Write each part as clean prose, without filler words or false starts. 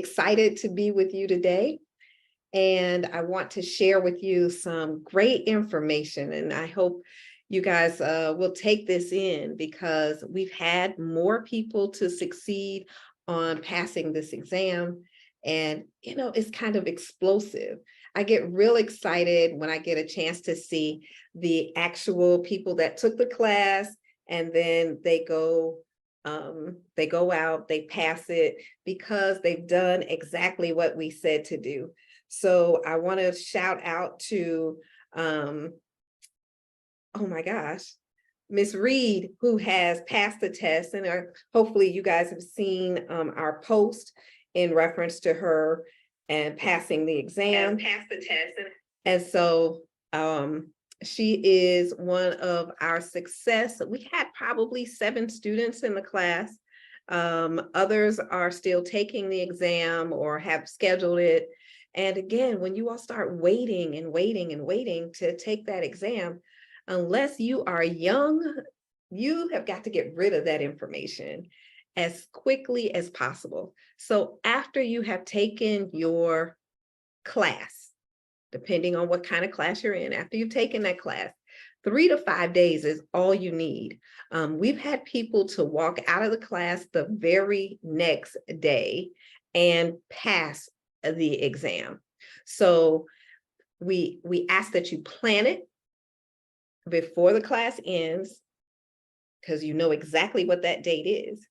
excited to be with you today, and I want to share with you some great information, and I hope you guys will take this in because we've had more people to succeed on passing this exam, and it's kind of explosive. I get real excited when I get a chance to see the actual people that took the class, and then they go out, they pass it because they've done exactly what we said to do. So I want to shout out to, oh my gosh, Miss Reed, who has passed the test, and hopefully you guys have seen our post in reference to her and passing the exam. And so she is one of our success. We had probably 7 students in the class. Others are still taking the exam or have scheduled it. And again, when you all start waiting and waiting and waiting to take that exam, unless you are young, you have got to get rid of that information as quickly as possible. So after you have taken your class, depending on what kind of class you're in, after you've taken that class, 3 to 5 days is all you need. We've had people to walk out of the class the very next day and pass the exam. So we ask that you plan it before the class ends, because you know exactly what that date is.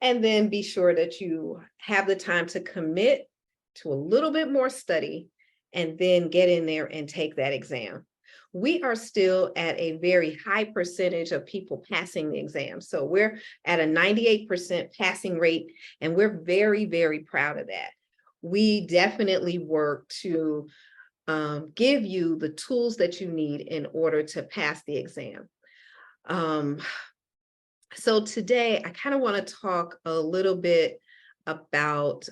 And then be sure that you have the time to commit to a little bit more study and then get in there and take that exam. We are still at a very high percentage of people passing the exam. So we're at a 98% passing rate, and we're very, very proud of that. We definitely work to give you the tools that you need in order to pass the exam. So today I kind of want to talk a little bit about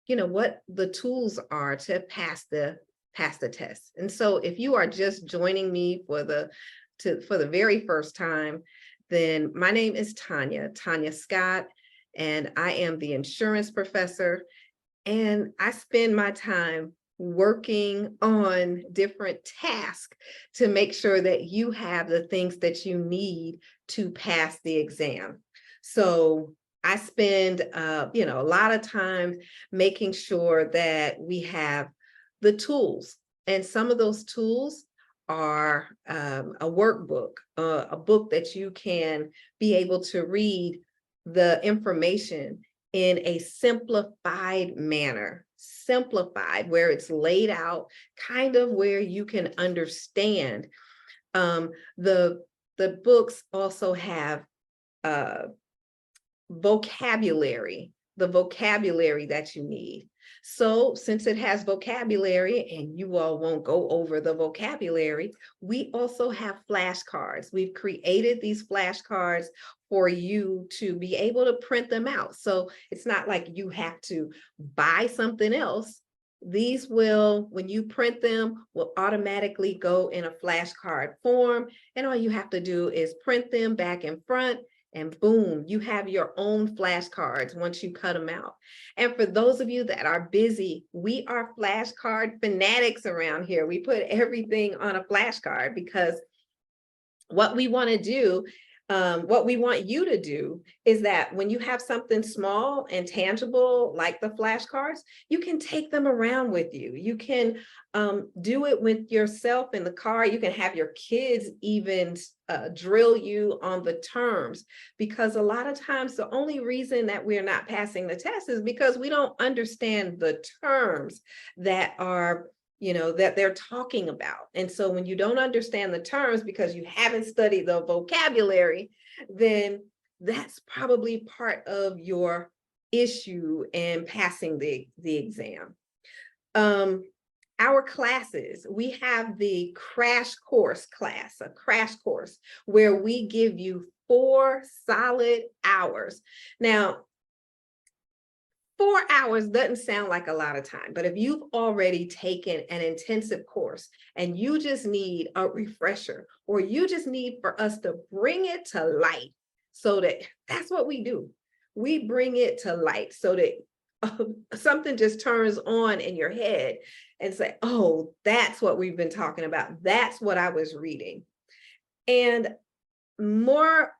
what the tools are to pass the test. And so if you are just joining me for the very first time, then my name is Tanya Scott, and I am the insurance professor, and I spend my time working on different tasks to make sure that you have the things that you need to pass the exam. So I spend a lot of time making sure that we have the tools, and some of those tools are a workbook, a book that you can be able to read the information in a simplified manner, where it's laid out kind of where you can understand. The books also have vocabulary, the vocabulary that you need. So since it has vocabulary and you all won't go over the vocabulary, we also have flashcards. We've created these flashcards for you to be able to print them out. So it's not like you have to buy something else. These will, when you print them, will automatically go in a flashcard form. And all you have to do is print them back and front, and boom, you have your own flashcards once you cut them out. And for those of you that are busy, we are flashcard fanatics around here. We put everything on a flashcard because what we want to do, what we want you to do is that when you have something small and tangible like the flashcards, you can take them around with you. You can do it with yourself in the car. You can have your kids even drill you on the terms, because a lot of times the only reason that we're not passing the test is because we don't understand the terms that are that they're talking about. And so when you don't understand the terms because you haven't studied the vocabulary, then that's probably part of your issue in passing the exam. Our classes, we have the crash course class, a crash course where we give you 4 solid hours. Now, 4 hours doesn't sound like a lot of time, but if you've already taken an intensive course and you just need a refresher, or you just need for us to bring it to light, so that's what we do. We bring it to light so that something just turns on in your head and say, oh, that's what we've been talking about. That's what I was reading. And more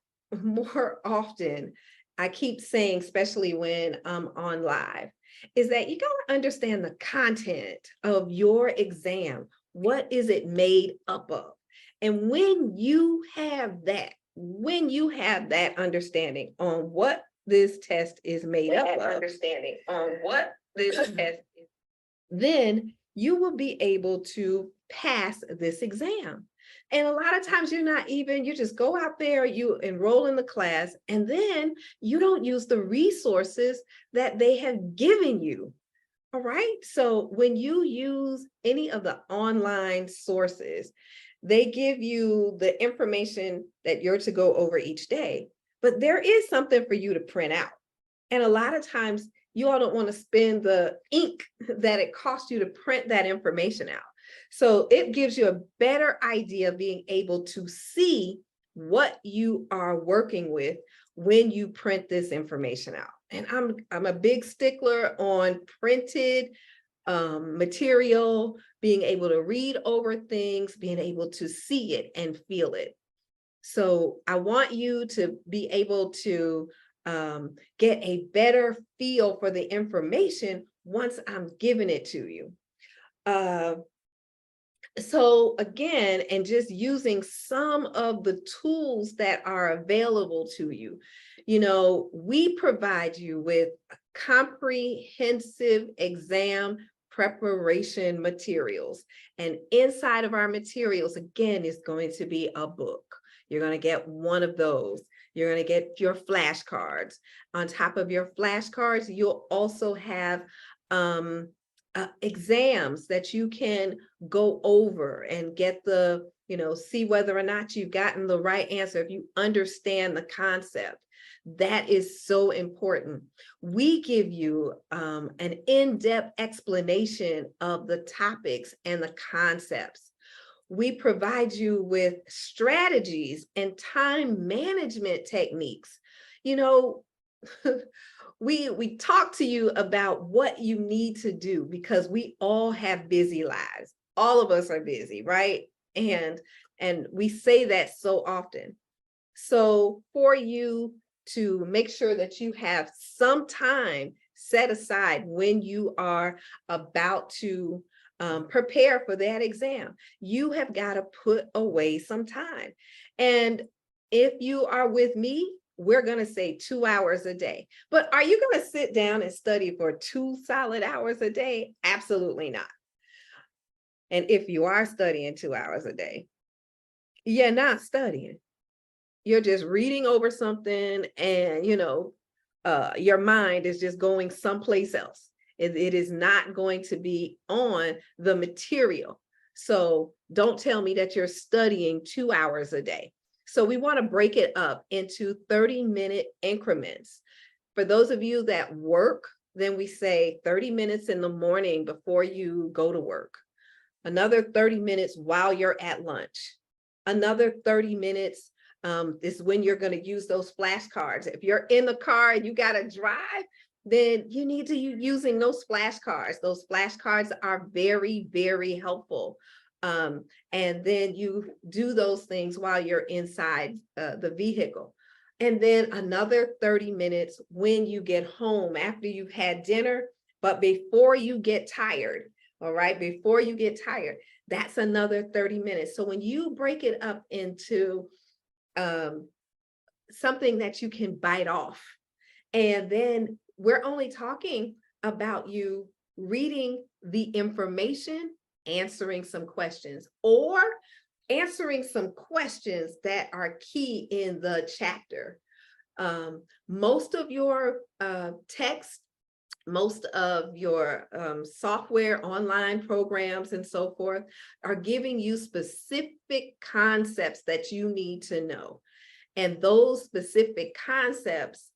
often, I keep saying, especially when I'm on live, is that you got to understand the content of your exam. What is it made up of? And when you have that understanding on what this test is made up of, then you will be able to pass this exam. And a lot of times you just go out there, you enroll in the class, and then you don't use the resources that they have given you. All right. So when you use any of the online sources, they give you the information that you're to go over each day, but there is something for you to print out. And a lot of times you all don't want to spend the ink that it costs you to print that information out. So it gives you a better idea of being able to see what you are working with when you print this information out. And I'm a big stickler on printed material, being able to read over things, being able to see it and feel it. So I want you to be able to get a better feel for the information once I'm giving it to you. So again, and just using some of the tools that are available to you, we provide you with comprehensive exam preparation materials. And inside of our materials, again, is going to be a book. You're going to get one of those. You're going to get your flashcards. On top of your flashcards, you'll also have exams that you can go over and get see whether or not you've gotten the right answer, if you understand the concept. That is so important. We give you an in-depth explanation of the topics and the concepts. We provide you with strategies and time management techniques. We talk to you about what you need to do because we all have busy lives. All of us are busy, right? And we say that so often. So for you to make sure that you have some time set aside when you are about to prepare for that exam, you have got to put away some time. And if you are with me, we're going to say 2 hours a day. But are you going to sit down and study for 2 solid hours a day? Absolutely not. And if you are studying 2 hours a day, you're not studying. You're just reading over something and, your mind is just going someplace else. It is not going to be on the material. So don't tell me that you're studying 2 hours a day. So we want to break it up into 30-minute increments. For those of you that work, then we say 30 minutes in the morning before you go to work. Another 30 minutes while you're at lunch. Another 30 minutes is when you're going to use those flashcards. If you're in the car and you got to drive, then you need to be using those flashcards. Those flashcards are very, very helpful. And then you do those things while you're inside the vehicle. And then another 30 minutes when you get home after you've had dinner, but before you get tired, all right, before you get tired, that's another 30 minutes. So when you break it up into something that you can bite off, and then we're only talking about you reading the information, answering some questions, or answering some questions that are key in the chapter. Most of your text, most of your software, online programs, and so forth are giving you specific concepts that you need to know. And those specific concepts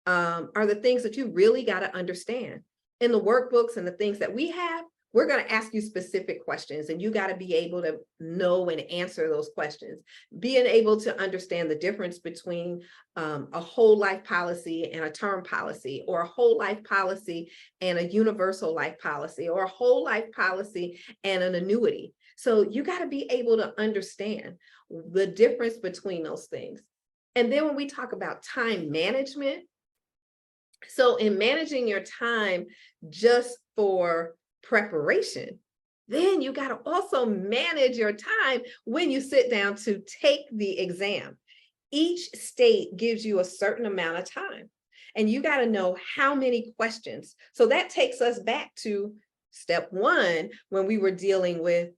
are the things that you really got to understand. In the workbooks and the things that we have, We're going to ask you specific questions, and you got to be able to know and answer those questions. Being able to understand the difference between a whole life policy and a term policy, or a whole life policy and a universal life policy, or a whole life policy and an annuity. So you got to be able to understand the difference between those things. And then when we talk about time management, so in managing your time just for preparation, then you got to also manage your time when you sit down to take the exam. Each state gives you a certain amount of time, and you got to know how many questions. So that takes us back to step one, when we were dealing with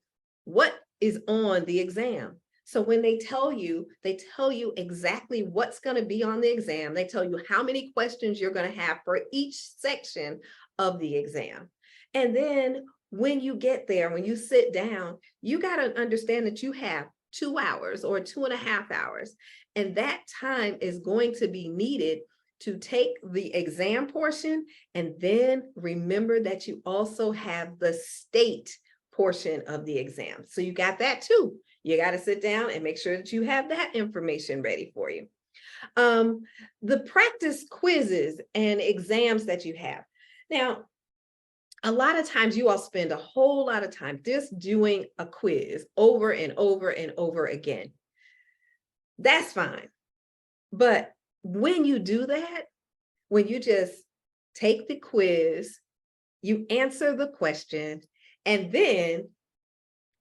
what is on the exam. So when they tell you exactly what's going to be on the exam. They tell you how many questions you're going to have for each section of the exam. And then when you get there, when you sit down, you got to understand that you have 2 hours or 2.5 hours. And that time is going to be needed to take the exam portion. And then remember that you also have the state portion of the exam. So you got that too. You got to sit down and make sure that you have that information ready for you. The practice quizzes and exams that you have. Now, a lot of times you all spend a whole lot of time just doing a quiz over and over and over again. That's fine. But when you do that, when you just take the quiz, you answer the question, and then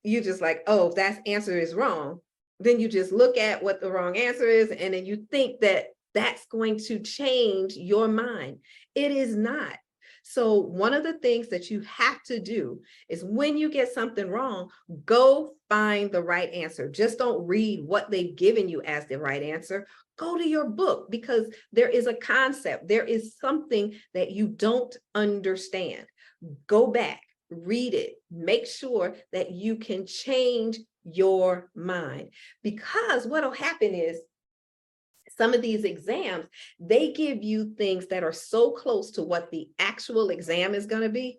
you just like, oh, if that answer is wrong, then you just look at what the wrong answer is, and then you think that that's going to change your mind. It is not. So one of the things that you have to do is when you get something wrong, go find the right answer. Just don't read what they've given you as the right answer. Go to your book, because there is a concept. There is something that you don't understand. Go back, read it, make sure that you can change your mind. Because what'll happen is, some of these exams, they give you things that are so close to what the actual exam is going to be.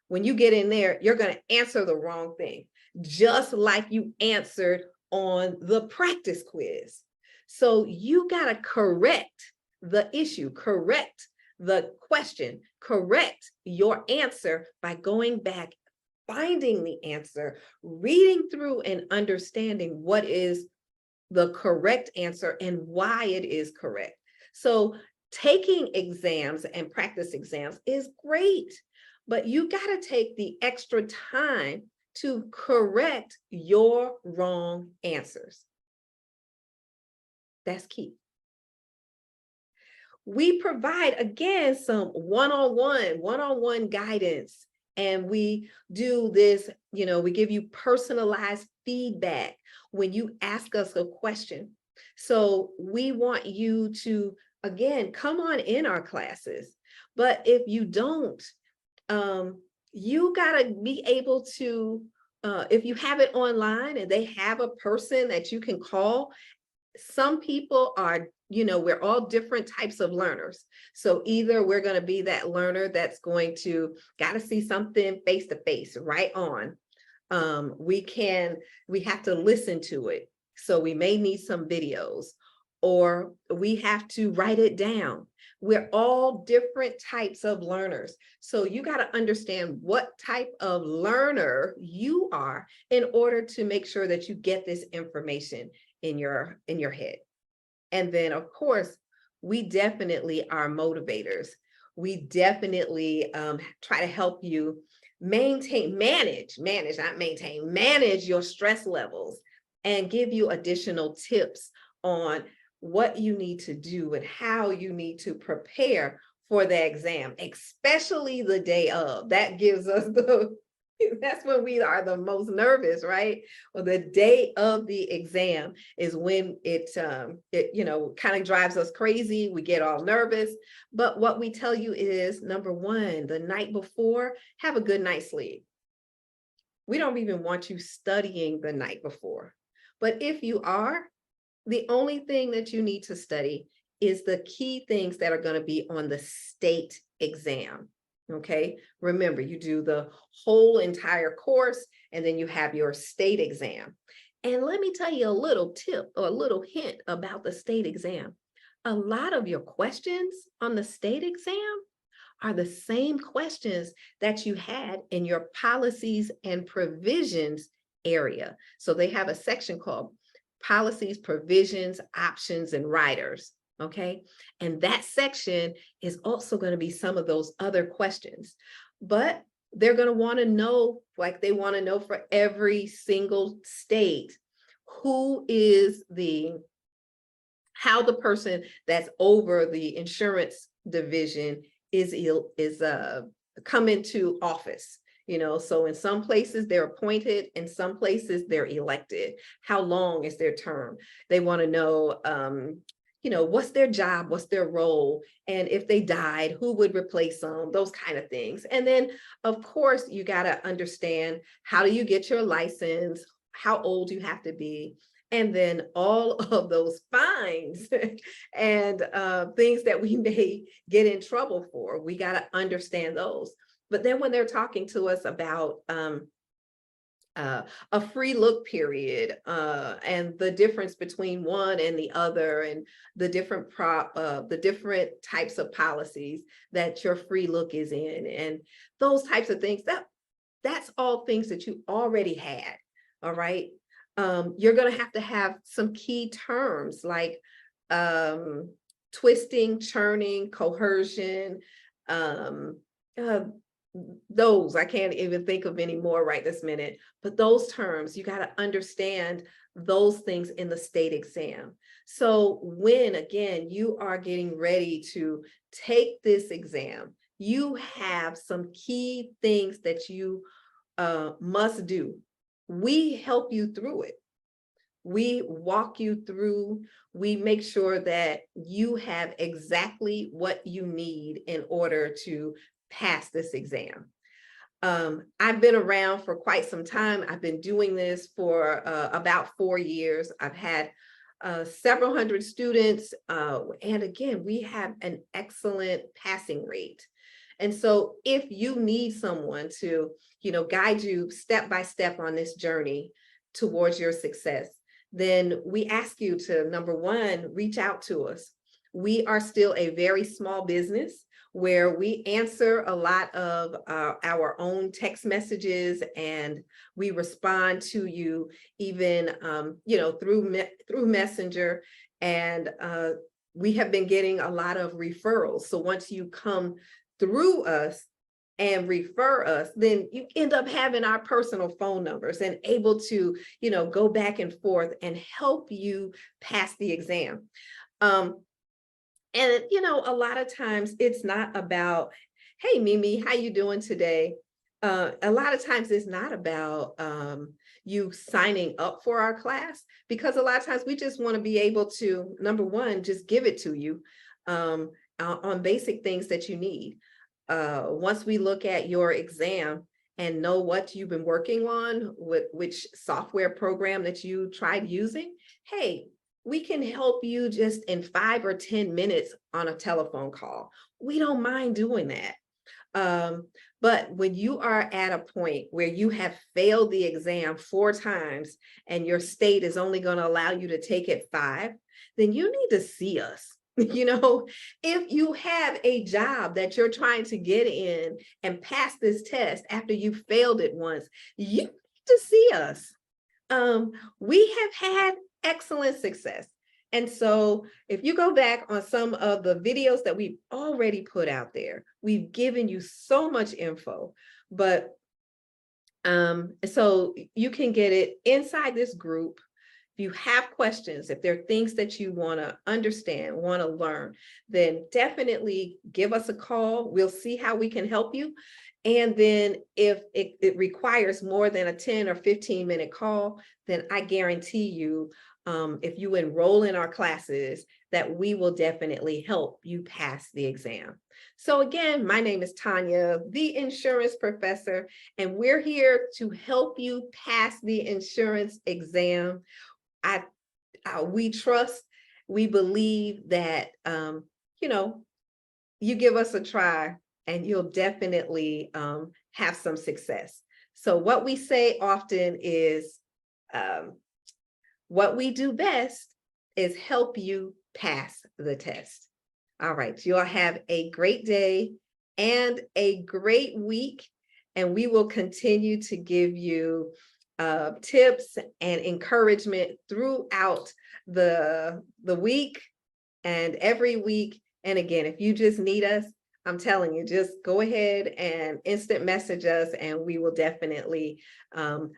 When you get in there, you're going to answer the wrong thing, just like you answered on the practice quiz. So you got to correct the issue, correct the question, correct your answer by going back, finding the answer, reading through and understanding what is the correct answer and why it is correct. So taking exams and practice exams is great, but you got to take the extra time to correct your wrong answers. That's key. We provide, again, some one-on-one guidance, and we do this, we give you personalized feedback when you ask us a question. So we want you to, again, come on in our classes. But if you don't, you gotta be able to, if you have it online and they have a person that you can call. Some people are, we're all different types of learners. So either we're going to be that learner that's going to got to see something face to face, right on. We have to listen to it. So we may need some videos, or we have to write it down. We're all different types of learners. So you got to understand what type of learner you are in order to make sure that you get this information in your head. And then, of course, we definitely are motivators. We definitely try to help you manage your stress levels, and give you additional tips on what you need to do and how you need to prepare for the exam, especially the day of. That gives us that's when we are the most nervous, right? Well, the day of the exam is when it kind of drives us crazy. We get all nervous. But what we tell you is, number one, the night before, have a good night's sleep. We don't even want you studying the night before. But if you are, the only thing that you need to study is the key things that are going to be on the state exam. Okay, remember, you do the whole entire course, and then you have your state exam. And let me tell you a little tip or a little hint about the state exam. A lot of your questions on the state exam are the same questions that you had in your policies and provisions area. So they have a section called policies, provisions, options, and riders. Okay. And that section is also going to be some of those other questions, but they're going to want to know, like they want to know for every single state, who is how the person that's over the insurance division is come into office. So in some places they're appointed, in some places they're elected. How long is their term? They want to know, what's their job, what's their role, and if they died, who would replace them, those kind of things. And then, of course, you got to understand, how do you get your license, how old you have to be, and then all of those fines and things that we may get in trouble for. We got to understand those. But then when they're talking to us about a free look period and the difference between one and the other, and the different types of policies that your free look is in, and those types of things, that's all things that you already had. All right. You're going to have some key terms like twisting, churning, coercion, those I can't even think of any more right this minute, but those terms, you got to understand those things in the state exam. So when, again, you are getting ready to take this exam, you have some key things that you must do. We help you through it. We walk you through, we make sure that you have exactly what you need in order to pass this exam. I've been around for quite some time. I've been doing this for about 4 years. I've had several hundred students. And again, we have an excellent passing rate. And so if you need someone to, guide you step by step on this journey towards your success, then we ask you to, number one, reach out to us. We are still a very small business where we answer a lot of our own text messages, and we respond to you even, through Messenger. And we have been getting a lot of referrals. So once you come through us and refer us, then you end up having our personal phone numbers and able to, go back and forth and help you pass the exam. And, a lot of times it's not about, hey, Mimi, how you doing today? A lot of times it's not about you signing up for our class, because a lot of times we just want to be able to, number one, just give it to you on basic things that you need. Once we look at your exam and know what you've been working on, with which software program that you tried using, hey, we can help you just in 5 or 10 minutes on a telephone call. We don't mind doing that. But when you are at a point where you have failed the exam 4 times and your state is only going to allow you to take it 5, then you need to see us. If you have a job that you're trying to get in and pass this test after you failed it once, you need to see us. We have had excellent success. And so if you go back on some of the videos that we've already put out there, we've given you so much info, but so you can get it inside this group. If you have questions, if there are things that you want to understand, want to learn, then definitely give us a call. We'll see how we can help you. And then if it requires more than a 10 or 15-minute call, then I guarantee you, if you enroll in our classes, that we will definitely help you pass the exam. So again, my name is Tanya, the insurance professor, and we're here to help you pass the insurance exam. We trust, we believe that, you give us a try and you'll definitely have some success. So what we say often is, what we do best is help you pass the test. All right, you all have a great day and a great week, and we will continue to give you tips and encouragement throughout the week and every week. And again, if you just need us, I'm telling you, just go ahead and instant message us, and we will definitely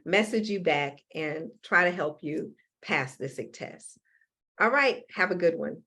message you back and try to help you pass this test. All right, have a good one.